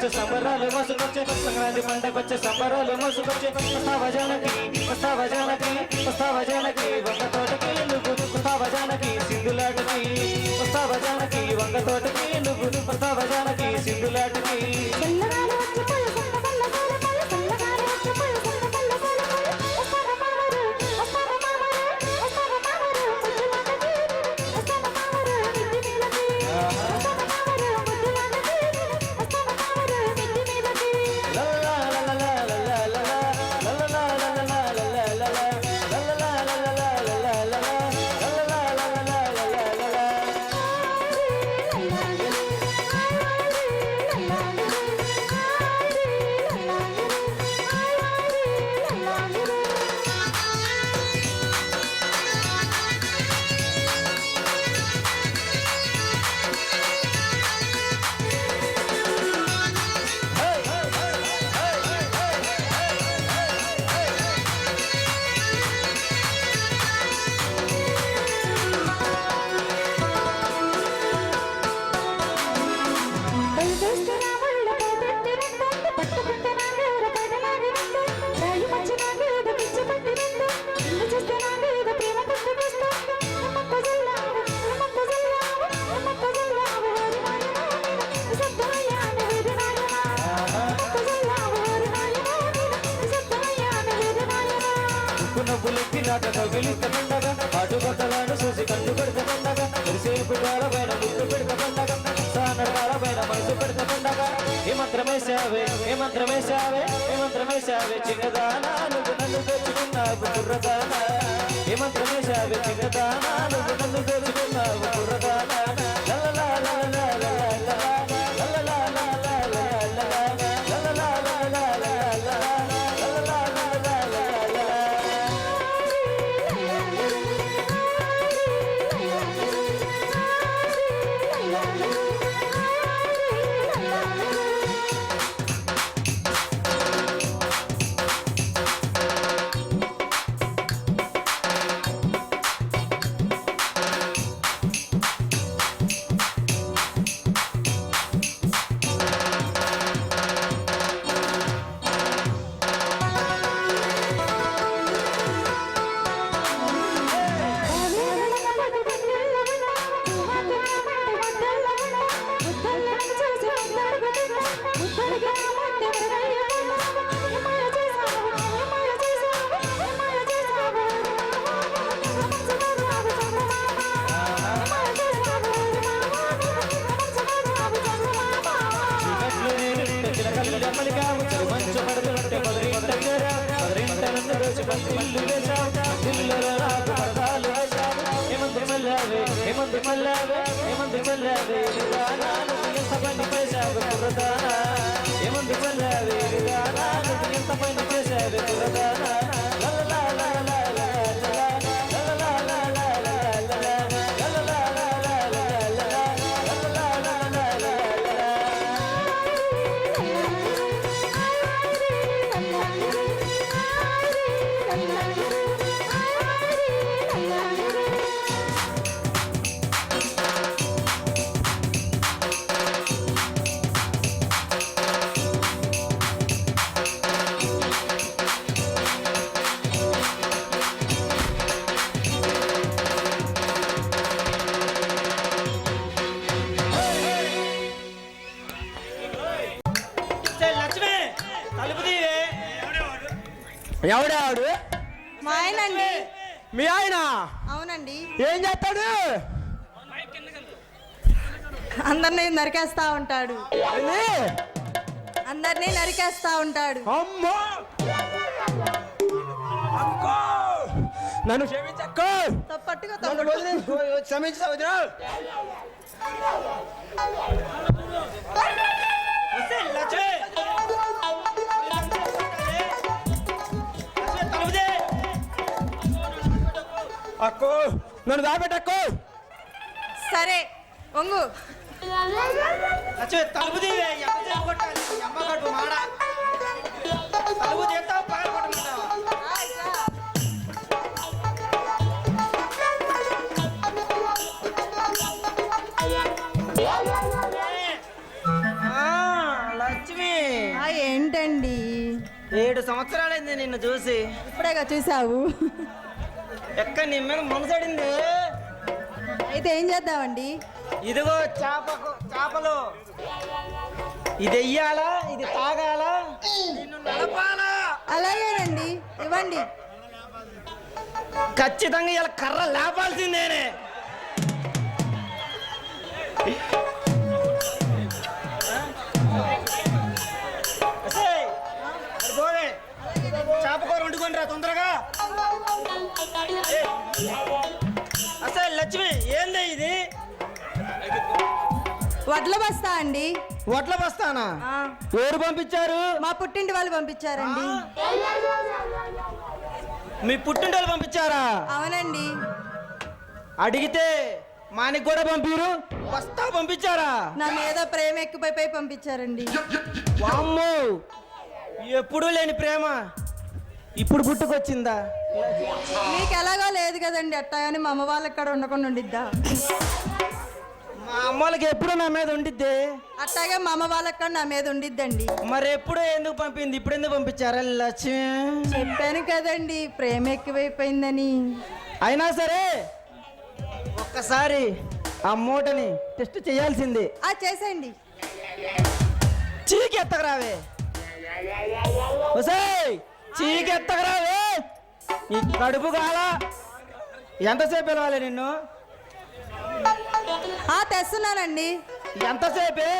పండగొచ్చే సంబరాలు మోసుకొచ్చే సంక్రాంతి పండగొచ్చే సంబరాలు మోసుకొచ్చే వస్తావా జానకి వంగ తోటకి నువ్వు వస్తావా జానకి సింధులాటకి వస్తావా జానకి వంగ తోటకి నువ్వు వస్తావా జానకి సింధులాటకి గెలిస్తే పండగ పాటు కొట్టగాను చూసి కళ్ళు పెడితే పండగ తెలిసేపు పైన ముద్దు పెడితే పండగ సానడాల పైన మనసు పెడితే పండగ ఏ మంత్రమేశావే చిన్నదానా నువ్వు నన్ను తెచ్చుకున్నావు కుర్రదానా ఏ మంత్రమేశావే చిన్నదానా నువ్వు నన్ను తెచ్చుకున్నావు కుర్రదానా ఎవడాడు? మా ఆయనండి. మీ ఆయన? అవునండి. ఏం చేస్తాడు? అందరినీ నరికేస్తా ఉంటాడు. అందరినీ నరికేస్తా ఉంటాడు. అమ్మో అక్కో నన్ను క్షమించక్కో. తప్పట్టుగా క్షమించు. అక్కో నన్ను దాపెట్టక్కో. సరే వంగు. తలుపు తీవే కొట్టాలి అమ్మ కడుపు మాడ తలుపు తీస్తావు పగల కొట్టమంటావా? లక్ష్మి 7 సంవత్సరాలైంది నిన్ను చూసి. ఇప్పుడేగా చూసావు. ఎక్కడ నీ మీద మనసడింది. అయితే ఏం చేద్దామండి? ఇదిగో చేపలు. ఇది వెయ్యాలా, ఇది తాగాలా, నిన్ను నడపాలా? అలాగేనండి, ఇవ్వండి. ఖచ్చితంగా ఇలా కర్ర లేపాల్సిందేనే. చేపకూర వండుకొని రా తొందరగా. అసలు లక్ష్మి ఏంది ఇది? వడ్ల బస్తా అండి. వడ్ల బస్తానా? ఆ, ఎవరు పంపించారు? మా పుట్టింటి వాళ్ళు పంపించారండి. మీ పుట్టింటి వాళ్ళు పంపించారా? అవునండి. అడిగితే మానికి కూడా పంపిరు, బస్తా పంపించారా? నా మీద ప్రేమ ఎక్కువైపోయి పంపించారండి. వామ్మో, ఎప్పుడూ లేని ప్రేమ ఇప్పుడు పుట్టుకొచ్చిందా? మీకు ఎలాగో లేదు కదండి, అట్టాగని మా అమ్మ వాళ్ళకి కూడా ఉండకుండా ఉండిద్దా? మా అమ్మలకి ఎప్పుడు నా మీద ఉండిద్ది. అట్టాగే మా అమ్మ వాళ్ళకి కూడా నా మీద ఉండిద్దండి. మరి ఎప్పుడు ఎందుకు పంపింది, ఇప్పుడు ఎందుకు పంపించారా లక్ష్మి? చెప్పాను కదండి, ప్రేమ ఎక్కువైపోయిందని. అయినా సరే ఒక్కసారి ఆ మూటని టెస్ట్ చేయాల్సింది. ఆ, చేసేయండి. చీకెత్తకరావే, చీకెత్తకరావే. ఈ కడుపు కాల ఎంతసేపు పిలవాలి నిన్ను? ఆ, తెస్తున్నానండి. ఎంతసేపే?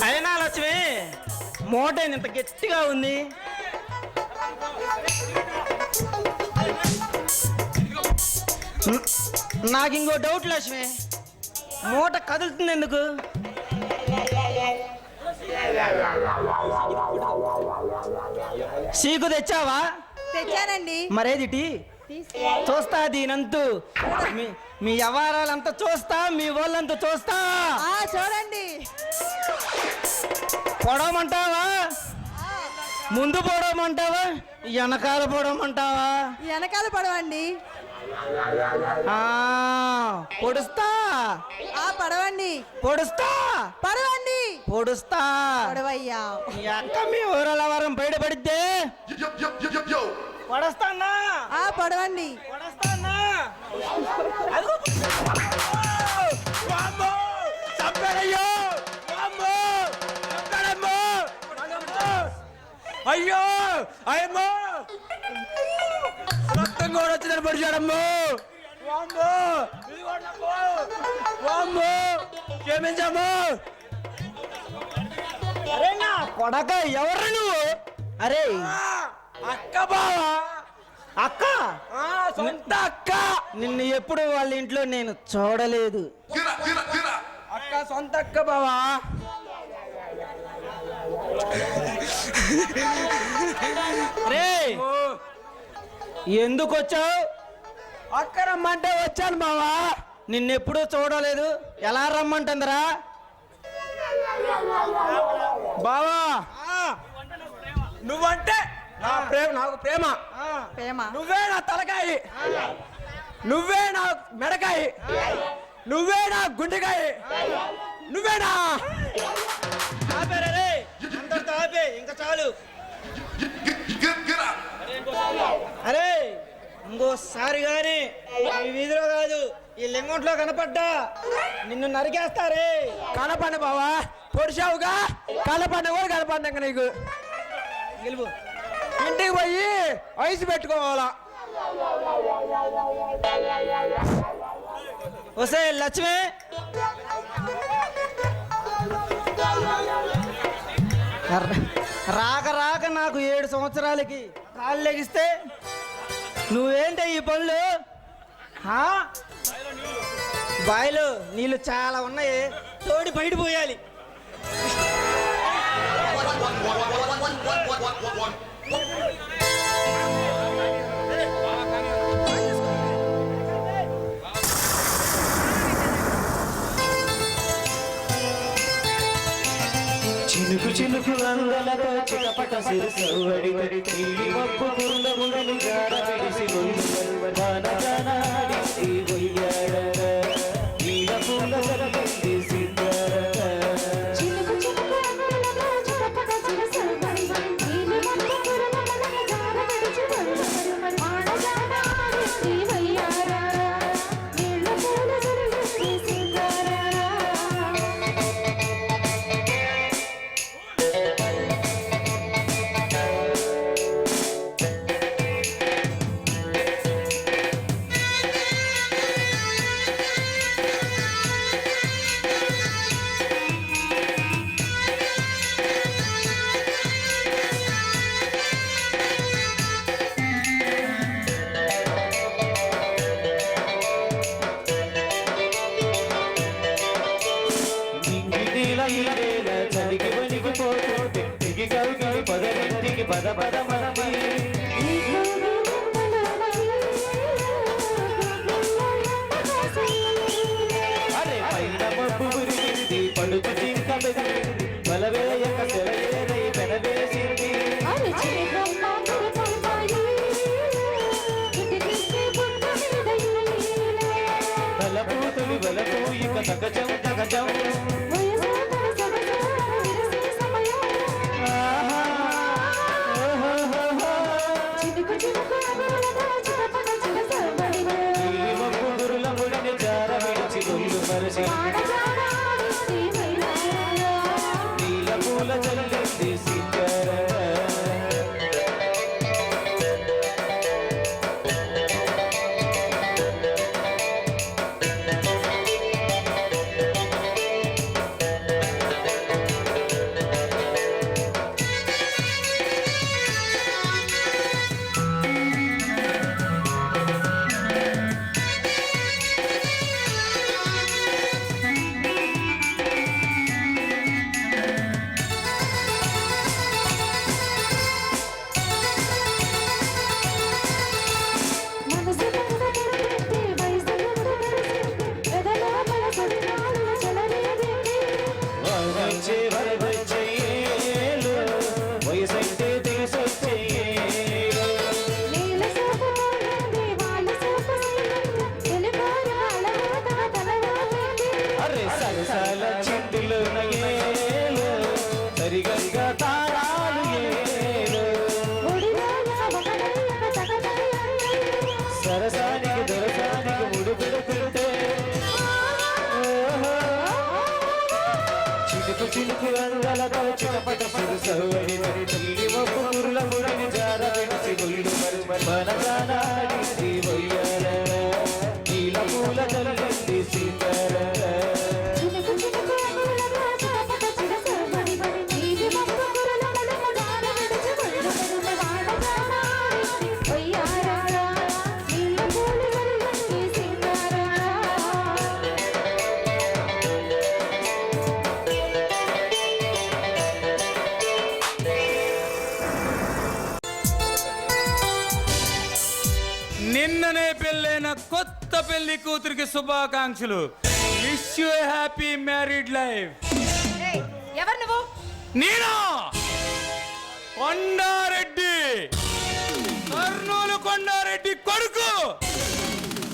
అయినా లక్ష్మి మూట ఇంత గట్టిగా ఉంది. నాకు ఇంకో డౌట్ లక్ష్మి, మూట కదులుతుంది ఎందుకు? సీకు తెచ్చావా? తెచ్చానండి. మరేది టీ? చూస్తా దీనంతు, మీ వ్యవహారాలంతా చూస్తా, మీ వాళ్ళంతా చూస్తా. ఆ, చూడండి. పొడవమంటావా? ముందు పొడవమంటావా, వెనకాల పొడవమంటావా? వెనకాల పడవండి. పొడుస్తా. ఆ, పడవండి. పొడుస్తా. పడవండి. పొడుస్తా. పడవయ్యా. ఈ అక్క మీ ఊరల వారం బయటపడిద్దే. పొడస్తానా? ఆ, పడవండి. పొడస్తానా? అదిగో. వామ్మో! చంపాడయ్యో! వామ్మో! చంపాడమ్మో! అయ్యో! అయ్యమ్మో! రక్తం కూడా వచ్చిందని పడిచాడమ్మో! వామ్మో! ఇదిగోండమ్మో! వామ్మో! క్షమించమ్మో! అరే నా కొడక, ఎవరు నువ్వు? అరే అక్క బావా. అక్క? సొంత అక్క. నిన్ను ఎప్పుడు వాళ్ళ ఇంట్లో నేను చూడలేదు. అక్క సొంత అక్క బావా. రే ఎందుకు వచ్చావు? అక్క రమ్మంటే వచ్చాను బావా. నిన్నెప్పుడూ చూడలేదు, ఎలా రమ్మంటుందిరా బావా? నువ్వంటే నా ప్రేమ, నాకు ప్రేమ. ప్రేమ. నువ్వే నా తలకాయ, నువ్వే నా మెడకాయ, నువ్వే నా గుండెకాయ, నువ్వే నా. ఆపేరే, అందరితో ఆపే, ఇంకా చాలు. అరే ఇంకోసారి గాని ఈ వీధిలో కాదు, ఈ లింగంట్లో కనపడ్డా నిన్ను నరికేస్తారే. కనపండి బావా, పొడిచావుగా, కనపండి కూడా కనపండి. నీకు గెలుపు. ఇంటికి పోయి ఐసు పెట్టుకోవాలా. వసే లక్ష్మి, రాక రాక నాకు 7 సంవత్సరాలకి కాళ్ళు లెగిస్తే నువ్వేంటే ఈ పనులు? బాయిలో నీళ్ళు చాలా ఉన్నాయి, తోడి బయట పోయాలి. చినుకు చినుకు రంగులతో చిటపట సిరుసవడి నీలి మబ్బు గుండ గుడలుగా పద పద మనమి అరే పైన మబ్బు విరిగింది పడుచు జింక బెదిరింది బలవేయక సెలయేరై పెనవేసింది బలపూతులు బలపూ ఇక తగజం తగజం సరసానికి దొరసానికి ముడు పెడుతుంటే చినుకు చినుకు అందలతో చిటపట సురుసవడి తల్లి మొక్కు మురుల ముడిని జార విడిచి గుళ్ళు మనసానాడింది వయ్యార నీల పూల చల్లింది సీతార నిన్ననే పెళ్ళైన కొత్త పెళ్లి కూతురికి శుభాకాంక్షలు. Wish you happy married life. ఎవరు నువ్వు? నేను కొండారెడ్డి, కర్నూలు కొండారెడ్డి కొడుకు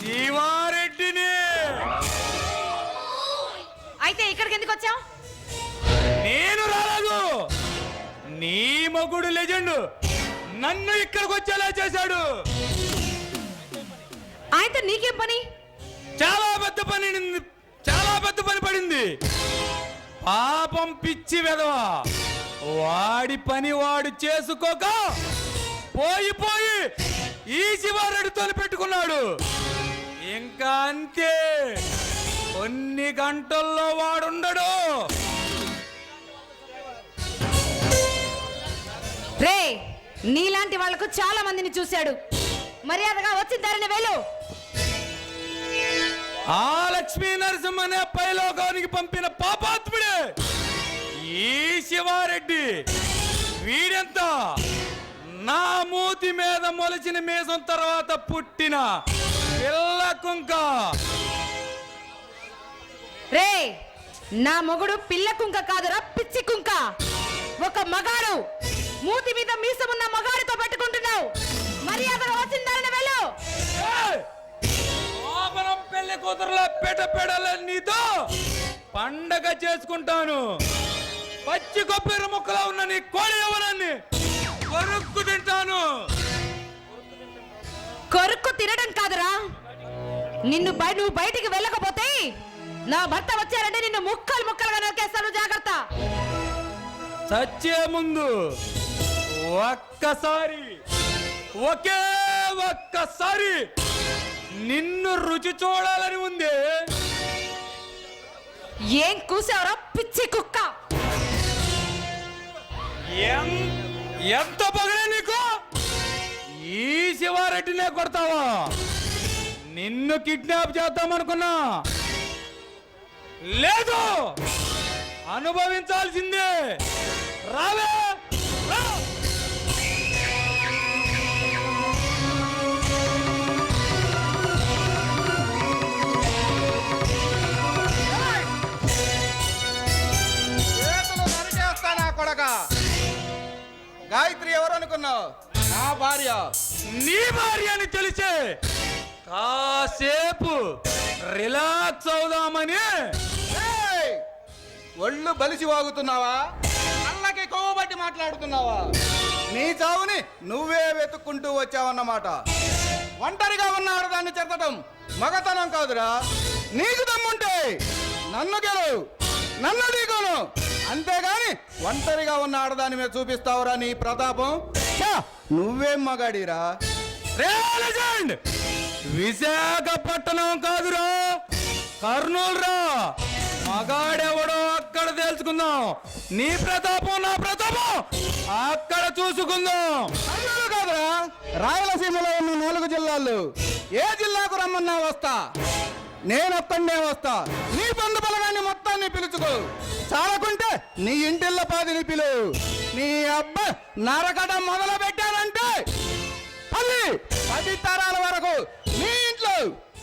శివారెడ్డిని. అయితే ఇక్కడికి ఎందుకు వచ్చావు? నేను రాలేదు, నీ మగుడు లెజెండ్ నన్ను ఇక్కడికి వచ్చేలా చేశాడు. అయితే నీకేం పని? చాలా పెద్ద పని పడింది. పాపం పిచ్చి వెధవా, వాడి పని వాడు చేసుకోక పోయి ఈ శివారెడ్డితో పెట్టుకున్నాడు. ఇంకా అంతే, కొన్ని గంటల్లో వాడుండడు. రే, నీలాంటి వాళ్లకు చాలా మందిని చూశాడు. మర్యాదగా వచ్చిన దారిని వెళ్ళు. ఆ లక్ష్మీ నరసింహనే పైలోకానికి పంపిన పాపాత్ముడే ఈ శివారెడ్డి. వీడెంత, నా మూతి మీద మొలిచిన మీసం తర్వాత పుట్టిన పిల్ల కుంక. రే, నా మొగుడు పిల్ల కుంక కాదురా, పిచ్చి కుంక. ఒక మగాడు, మూతి మీద మీసమున్న మగాడితో పెట్టుకుంటున్నావు. మర్యాదగా వచ్చిన దారిని వెళ్ళు. పెళ్లి కూతురులా పెడల నీతో పండగ చేసుకుంటాను. పచ్చి కొబ్బరి ముక్కలా ఉన్న నీ కోడి యవ్వనాన్ని కొరుక్కు తింటాను. కొరుక్కు తినడం కాదురా, నువ్వు బయటికి వెళ్ళకపోతే నా భర్త వచ్చారంటే నిన్ను ముక్కలుగా నరికేస్తాను. జాగ్రత్త. చచ్చే ముందు ఒకే ఒక్కసారి నిన్ను రుచి చూడాలని ఉంది. ఏం కూసావరా పిచ్చి కుక్క? ఎంత పగలే నీకు? ఈ శివారెడ్డినే కొడతావా? నిన్ను కిడ్నాప్ చేద్దామనుకున్నా, లేదు, అనుభవించాల్సిందే. రావే, రా. భార్య అని తెలిసే కాసేపు రిలాక్స్ అవుదామని. ఏయ్! ఒళ్ళు బలిసి వాగుతున్నావా? అల్లకి కోవబట్టి మాట్లాడుతున్నావా? నీ చావుని నువ్వే వెతుక్కుంటూ వచ్చావన్నమాట. ఒంటరిగా ఉన్న ఆడదాన్ని చెత్తటం మగతనం కాదురా. నీకు దమ్ముంటే నన్ను గెలవు, నన్ను దిగును, అంతేగాని ఒంటరిగా ఉన్న ఆడదాని మీద చూపిస్తావురా నీ ప్రతాపం. ఛ! నువ్వేం మగాడిరా? రే లెజెండ్, విశాఖపట్నం కాదురా, కర్నూలు రా. మగాడెవడో అక్కడ తెలుసుకుందాం. నీ ప్రతాపం నా ప్రతాపం అక్కడ చూసుకుందాం. కర్నూలు కాదురా, రాయలసీమలో ఉన్న 4 జిల్లాలు. ఏ జిల్లాకు రమ్మన్నా వస్తా, నేనొక్కడే వస్తా. నీ బంధు బలగాన్ని మొత్తాన్ని పిలుచుకో. చాలకుంటే నీ ఇంటిల్ల పాదిని పిలు. నీ అబ్బ నరకడం మొదలు పెట్టానంటే 10 తరాల వరకు నీ ఇంట్లో